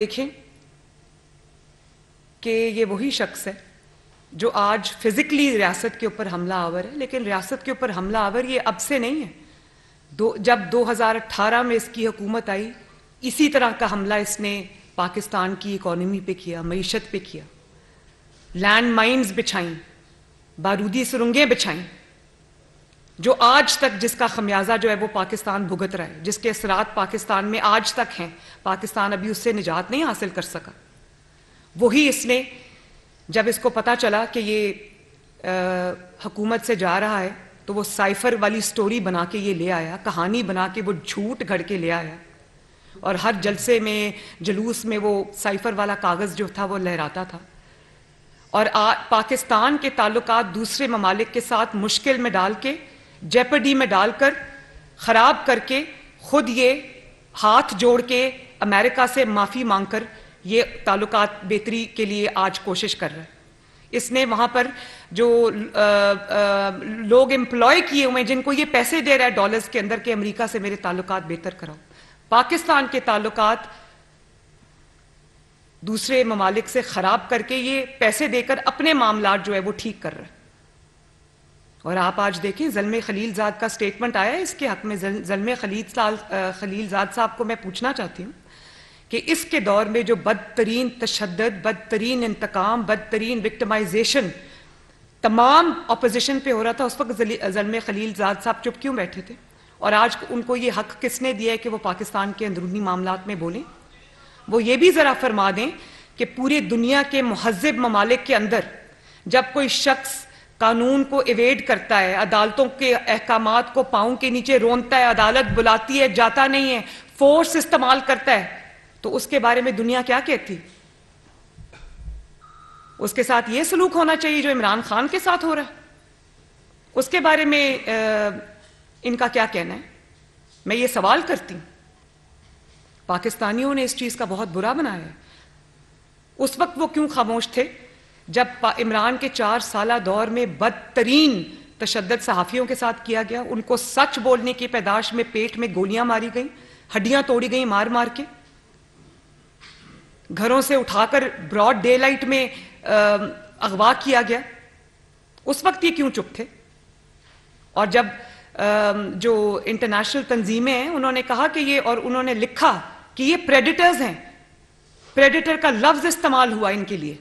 देखें कि ये वही शख्स है जो आज फिजिकली रियासत के ऊपर हमला आवर है, लेकिन रियासत के ऊपर हमला आवर ये अब से नहीं है। जब 2018 में इसकी हुकूमत आई, इसी तरह का हमला इसने पाकिस्तान की इकॉनमी पे किया, मईशत पे किया, लैंड माइन्स बिछाई, बारूदी सुरंगें बिछाई, जो आज तक जिसका खमियाजा जो है वो पाकिस्तान भुगत रहा है, जिसके असरात पाकिस्तान में आज तक हैं। पाकिस्तान अभी उससे निजात नहीं हासिल कर सका। वही इसने, जब इसको पता चला कि ये हुकूमत से जा रहा है, तो वो साइफर वाली स्टोरी बना के ये ले आया, कहानी बना के वो झूठ घड़ के ले आया, और हर जलसे में, जुलूस में वो साइफर वाला कागज जो था वो लहराता था, और पाकिस्तान के ताल्लुकात दूसरे ममालिक के साथ मुश्किल में डाल के, जेपडी में डालकर, खराब करके, खुद ये हाथ जोड़ के अमेरिका से माफी मांगकर ये ताल्लुकात बेहतरी के लिए आज कोशिश कर रहा है। इसने वहां पर जो लोग एम्प्लॉय किए हुए हैं, जिनको ये पैसे दे रहा है डॉलर्स के अंदर के अमेरिका से मेरे ताल्लुकात बेहतर कराओ, पाकिस्तान के ताल्लुकात दूसरे ममालिक से खराब करके ये पैसे देकर अपने मामलात जो है वो ठीक कर रहा है। और आप आज देखें, ज़ल्मे खलीलजाद का स्टेटमेंट आया है इसके हक में। ज़ल्मे खलीलजाद साहब को मैं पूछना चाहती हूँ कि इसके दौर में जो बदतरीन तशद्दुद, बदतरीन इंतकाम, बदतरीन विक्टिमाइजेशन तमाम अपोजिशन पे हो रहा था, उस वक्त ज़ल्मे खलीलजाद साहब चुप क्यों बैठे थे? और आज उनको ये हक किसने दिया है कि वो पाकिस्तान के अंदरूनी मामलात में बोलें? वो ये भी जरा फरमा दें कि पूरी दुनिया के मुहज़्ज़िब ममालिक के अंदर जब कोई शख्स कानून को इवेड करता है, अदालतों के अहकामात को पांव के नीचे रोनता है, अदालत बुलाती है, जाता नहीं है, फोर्स इस्तेमाल करता है, तो उसके बारे में दुनिया क्या कहती? उसके साथ ये सलूक होना चाहिए जो इमरान खान के साथ हो रहा है? उसके बारे में इनका क्या कहना है? मैं ये सवाल करती हूं। पाकिस्तानियों ने इस चीज का बहुत बुरा बनाया है। उस वक्त वो क्यों खामोश थे जब इमरान के 4 साला दौर में बदतरीन तशद्दुद सहाफियों के साथ किया गया? उनको सच बोलने की पैदाश में पेट में गोलियां मारी गई, हड्डियां तोड़ी गई मार मार के, घरों से उठाकर ब्रॉड डे लाइट में अगवा किया गया। उस वक्त ये क्यों चुप थे? और जब जो इंटरनेशनल तंजीमें हैं उन्होंने कहा कि ये, और उन्होंने लिखा कि ये प्रेडिटर्स हैं, प्रेडिटर का लफ्ज इस्तेमाल हुआ इनके लिए,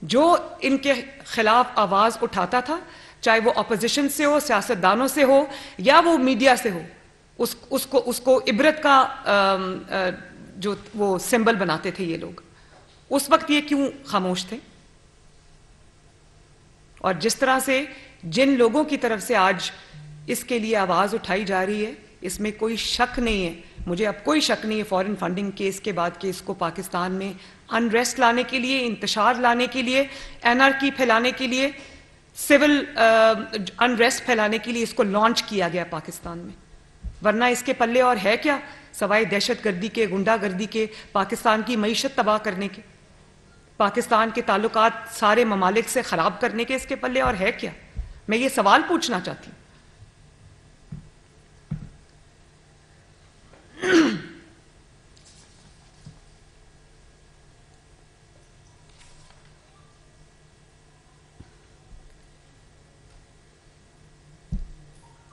जो इनके खिलाफ आवाज उठाता था, चाहे वो अपोजिशन से हो, सियासतदानों से हो, या वो मीडिया से हो, उसको इबरत का जो वो सिंबल बनाते थे ये लोग। उस वक्त ये क्यों खामोश थे? और जिस तरह से जिन लोगों की तरफ से आज इसके लिए आवाज उठाई जा रही है, इसमें कोई शक नहीं है, मुझे अब कोई शक नहीं है फॉरेन फंडिंग केस के बाद कि इसको पाकिस्तान में अनरेस्ट लाने के लिए, इंतशार लाने के लिए, एनआरकी फैलाने के लिए, सिविल अनरेस्ट फैलाने के लिए इसको लॉन्च किया गया पाकिस्तान में। वरना इसके पल्ले और है क्या सवाए दहशतगर्दी के, गुंडागर्दी के, पाकिस्तान की मईशत तबाह करने के, पाकिस्तान के ताल्लुकात सारे ममालिक से खराब करने के इसके पल्ले और है क्या? मैं ये सवाल पूछना चाहती हूं।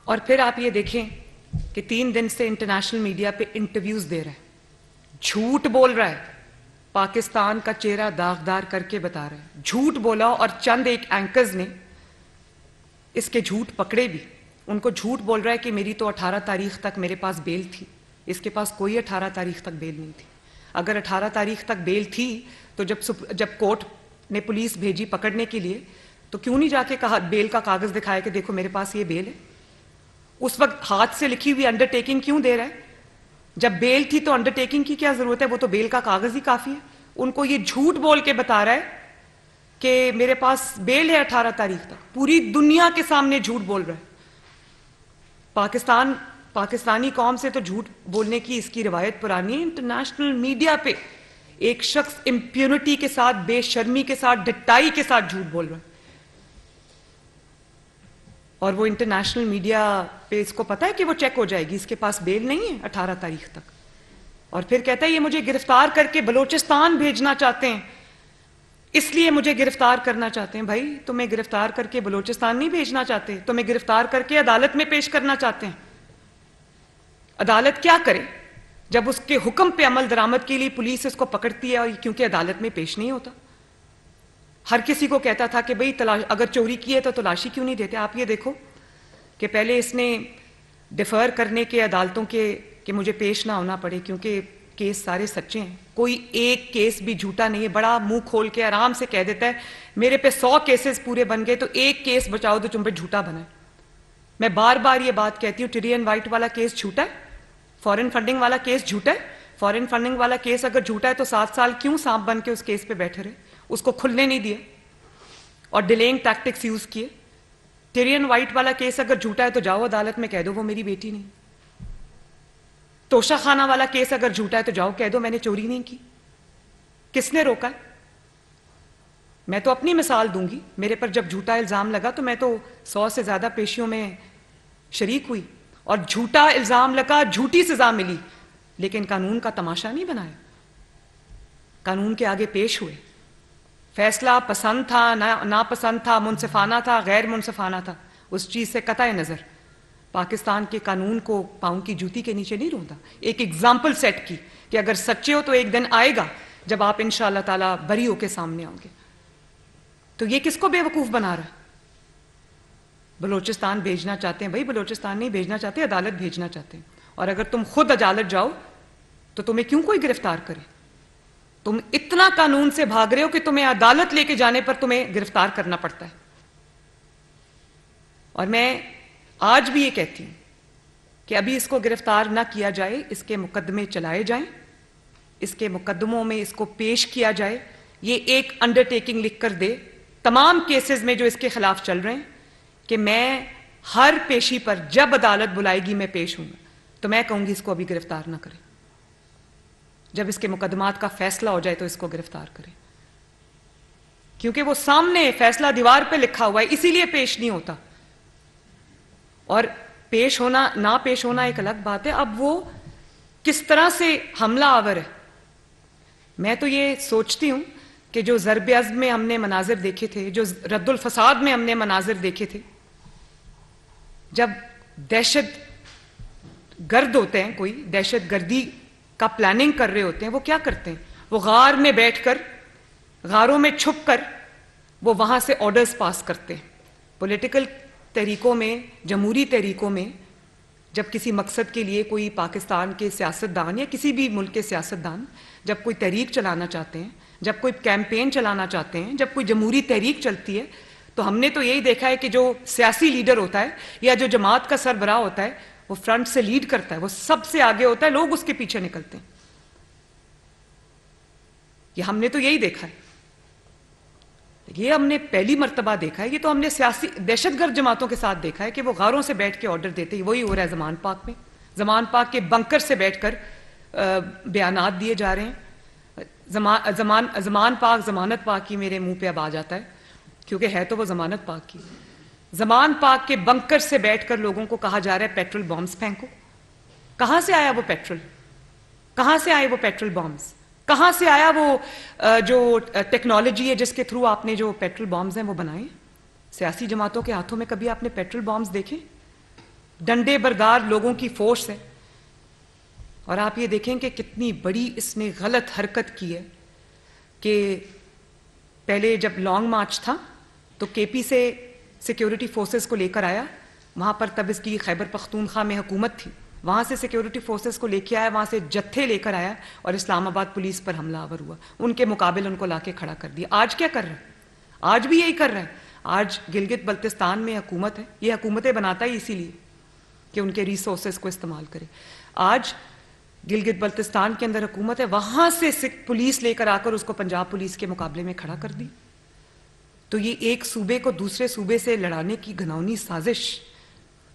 और फिर आप ये देखें कि 3 दिन से इंटरनेशनल मीडिया पे इंटरव्यूज दे रहा है, झूठ बोल रहा है, पाकिस्तान का चेहरा दागदार करके बता रहा है, झूठ बोला। और चंद एक एंकर्स ने इसके झूठ पकड़े भी। उनको झूठ बोल रहा है कि मेरी तो 18 तारीख तक मेरे पास बेल थी। इसके पास कोई 18 तारीख तक बेल नहीं थी। अगर 18 तारीख तक बेल थी तो जब कोर्ट ने पुलिस भेजी पकड़ने के लिए, तो क्यों नहीं जाके कहा, बेल का कागज दिखाया कि देखो मेरे पास ये बेल है? उस वक्त हाथ से लिखी हुई अंडरटेकिंग क्यों दे रहा है? जब बेल थी तो अंडरटेकिंग की क्या जरूरत है? वो तो बेल का कागज ही काफी है। उनको ये झूठ बोल के बता रहा है कि मेरे पास बेल है 18 तारीख तक। पूरी दुनिया के सामने झूठ बोल रहा है। पाकिस्तानी कौम से तो झूठ बोलने की इसकी रिवायत पुरानी है। इंटरनेशनल मीडिया पे एक शख्स इंप्यूनिटी के साथ, बेशर्मी के साथ, ढिठाई के साथ झूठ बोल रहा है, और वो इंटरनेशनल मीडिया पे इसको पता है कि वो चेक हो जाएगी, इसके पास बेल नहीं है 18 तारीख तक। और फिर कहता है ये मुझे गिरफ्तार करके बलूचिस्तान भेजना चाहते हैं, इसलिए मुझे गिरफ्तार करना चाहते हैं। भाई तुम्हें गिरफ्तार करके बलूचिस्तान नहीं भेजना चाहते, तुम्हें गिरफ्तार करके अदालत में पेश करना चाहते हैं। अदालत क्या करे जब उसके हुक्म पे अमल दरामद के लिए पुलिस इसको पकड़ती है, और क्योंकि अदालत में पेश नहीं होता। हर किसी को कहता था कि भाई अगर चोरी की है तो तलाशी क्यों नहीं देते। आप ये देखो कि पहले इसने डिफर करने के अदालतों के कि मुझे पेश ना होना पड़े, क्योंकि केस सारे सच्चे हैं, कोई एक केस भी झूठा नहीं है। बड़ा मुंह खोल के आराम से कह देता है मेरे पे 100 केसेस पूरे बन गए तो एक केस बचाओ तो तुम पे झूठा बना है। मैं बार बार ये बात कहती हूँ, टिरियन वाइट वाला केस झूठा है, फॉरेन फंडिंग वाला केस झूठा है। फॉरेन फंडिंग वाला केस अगर झूठा है तो 7 साल क्यों सांप बन के उस केस पे बैठे रहे, उसको खुलने नहीं दिया और डिलेइंग टैक्टिक्स यूज किए। टिरियन वाइट वाला केस अगर झूठा है तो जाओ अदालत में कह दो वो मेरी बेटी नहीं। तोशा खाना वाला केस अगर झूठा है तो जाओ कह दो मैंने चोरी नहीं की। किसने रोका है? मैं तो अपनी मिसाल दूंगी, मेरे पर जब झूठा इल्जाम लगा तो मैं तो 100 से ज्यादा पेशियों में शरीक हुई और झूठा इल्जाम लगा, झूठी सजा मिली, लेकिन कानून का तमाशा नहीं बनाया। कानून के आगे पेश हुए, फैसला पसंद था नापसंद था, मुनसिफाना था गैर मुनसिफाना था, उस चीज से कतई नजर पाकिस्तान के कानून को पांव की जूती के नीचे नहीं रोंदा। एक एग्जाम्पल सेट की कि अगर सच्चे हो तो एक दिन आएगा जब आप इंशाअल्लाह ताला बरी होके सामने आओगे। तो ये किसको बेवकूफ बना रहा है? बलूचिस्तान भेजना चाहते हैं, भाई बलूचिस्तान नहीं भेजना चाहते, अदालत भेजना चाहते हैं। और अगर तुम खुद अदालत जाओ तो तुम्हें क्यों कोई गिरफ्तार करे? तुम इतना कानून से भाग रहे हो कि तुम्हें अदालत लेके जाने पर तुम्हें गिरफ्तार करना पड़ता है। और मैं आज भी ये कहती हूं कि अभी इसको गिरफ्तार ना किया जाए, इसके मुकदमे चलाए जाएं, इसके मुकदमों में इसको पेश किया जाए। ये एक अंडरटेकिंग लिख कर दे तमाम केसेस में जो इसके खिलाफ चल रहे हैं कि मैं हर पेशी पर जब अदालत बुलाएगी मैं पेश हूंगा। तो मैं कहूंगी इसको अभी गिरफ्तार ना करें, जब इसके मुकदमात का फैसला हो जाए तो इसको गिरफ्तार करें, क्योंकि वो सामने फैसला दीवार पे लिखा हुआ है, इसीलिए पेश नहीं होता। और पेश होना ना पेश होना एक अलग बात है। अब वो किस तरह से हमला आवर है, मैं तो ये सोचती हूं कि जो ज़र्ब अज़्म में हमने मनाजिर देखे थे, जो रद्दुल फसाद में हमने मनाजिर देखे थे, जब दहशत गर्द होते हैं, कोई दहशत गर्दी का प्लानिंग कर रहे होते हैं, वो क्या करते हैं? वो गार में बैठकर, गारों में छुप कर वो वहां से ऑर्डर्स पास करते हैं। पॉलिटिकल तरीकों में, जमहूरी तरीकों में, जब किसी मकसद के लिए कोई पाकिस्तान के सियासतदान या किसी भी मुल्क के सियासतदान जब कोई तहरीक चलाना चाहते हैं, जब कोई कैंपेन चलाना चाहते हैं, जब कोई जमहूरी तहरीक चलती है, तो हमने तो यही देखा है कि जो सियासी लीडर होता है या जो जमात का सरबराह होता है वो फ्रंट से लीड करता है, वो सबसे आगे होता है, लोग उसके पीछे निकलते हैं। ये हमने तो यही देखा है, ये हमने पहली मर्तबा देखा है। ये तो हमने सियासी दहशतगर्द जमातों के साथ देखा है कि वो गारों से बैठ के ऑर्डर देते हैं। वही हो रहा है जमान पाक में, जमान पाक के बंकर से बैठकर बयानात दिए जा रहे हैं। जमान पाक, जमानत पाक की मेरे मुंह पे अब आ जाता है, क्योंकि है तो वो जमानत पाक की। जमान पाक के बंकर से बैठकर लोगों को कहा जा रहा है पेट्रोल बॉम्ब्स फेंको। कहां से आया वो पेट्रोल? कहां से आए वो पेट्रोल बॉम्ब्स? कहां से आया वो जो टेक्नोलॉजी है जिसके थ्रू आपने जो पेट्रोल बॉम्ब्स हैं वो बनाए? सियासी जमातों के हाथों में कभी आपने पेट्रोल बॉम्ब्स देखे? डंडे बरदार लोगों की फोर्स है। और आप ये देखें कि कितनी बड़ी इसने गलत हरकत की है कि पहले जब लॉन्ग मार्च था तो केपी से सिक्योरिटी फोर्सेस को लेकर आया, वहां पर तब इसकी खैबर पख्तूनख्वा में हुकूमत थी, वहां से सिक्योरिटी फोर्सेस को लेकर आया, वहां से जत्थे लेकर आया और इस्लामाबाद पुलिस पर हमलावर हुआ, उनके मुकाबले उनको लाके खड़ा कर दिया। आज क्या कर रहा है? आज भी यही कर रहा है। आज गिलगित बल्तिस्तान में हुकूमत है, ये हुकूमतें बनाता ही इसीलिए कि उनके रिसोर्सेस को इस्तेमाल करे। आज गिलगित बल्तिस्तान के अंदर हुकूमत है, वहां से पुलिस लेकर आकर उसको पंजाब पुलिस के मुकाबले में खड़ा कर दी। तो ये एक सूबे को दूसरे सूबे से लड़ाने की घिनौनी साजिश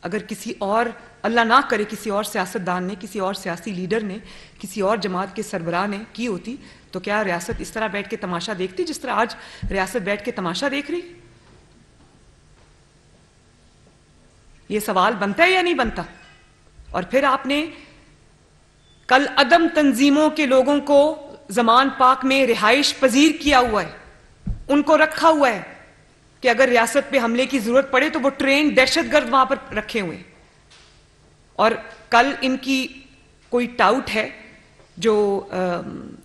अगर किसी और, अल्लाह ना करे, किसी और सियासतदान ने, किसी और सियासी लीडर ने, किसी और जमात के सरबराह ने की होती तो क्या रियासत इस तरह बैठ के तमाशा देखती जिस तरह आज रियासत बैठ के तमाशा देख रही? ये सवाल बनता है या नहीं बनता? और फिर आपने कल अदम तंजीमों के लोगों को जमान पाक में रिहाइश पजीर किया हुआ है, उनको रखा हुआ है कि अगर रियासत पे हमले की जरूरत पड़े तो वो ट्रेन दहशतगर्द वहां पर रखे हुए हैं। और कल इनकी कोई टाउट है, जो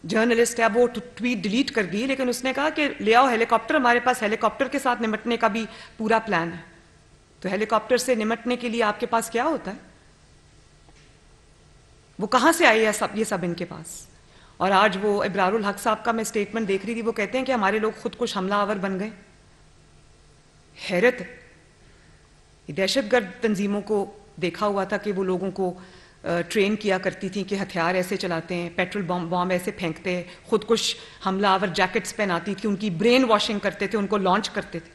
जर्नलिस्ट है वो ट्वीट डिलीट कर दी, लेकिन उसने कहा कि ले आओ हेलीकॉप्टर, हमारे पास हेलीकॉप्टर के साथ निपटने का भी पूरा प्लान है। तो हेलीकॉप्टर से निपटने के लिए आपके पास क्या होता है? वो कहां से आई है ये सब इनके पास? और आज वो इब्रारुल हक साहब का मैं स्टेटमेंट देख रही थी, वो कहते हैं कि हमारे लोग खुद कुछ हमलावर बन गए। हैरत है। दहशतगर्द तंजीमों को देखा हुआ था कि वो लोगों को ट्रेन किया करती थी कि हथियार ऐसे चलाते हैं, पेट्रोल बॉम्ब ऐसे फेंकते हैं, खुद कुछ हमलावर जैकेट्स पहनाती थी, उनकी ब्रेन वॉशिंग करते थे, उनको लॉन्च करते थे।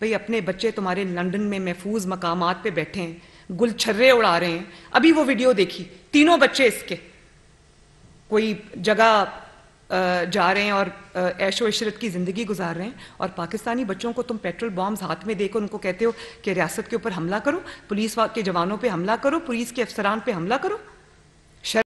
भाई अपने बच्चे तुम्हारे लंदन में महफूज मकामात पे बैठे हैं, गुलछर्रे उड़ा रहे हैं। अभी वो वीडियो देखी, तीनों बच्चे इसके कोई जगह जा रहे हैं और ऐशो इशरत की जिंदगी गुजार रहे हैं, और पाकिस्तानी बच्चों को तुम पेट्रोल बॉम्ब्स हाथ में देकर उनको कहते हो कि रियासत के ऊपर हमला करो, पुलिस के जवानों पे हमला करो, पुलिस के अफसरान पे हमला करो।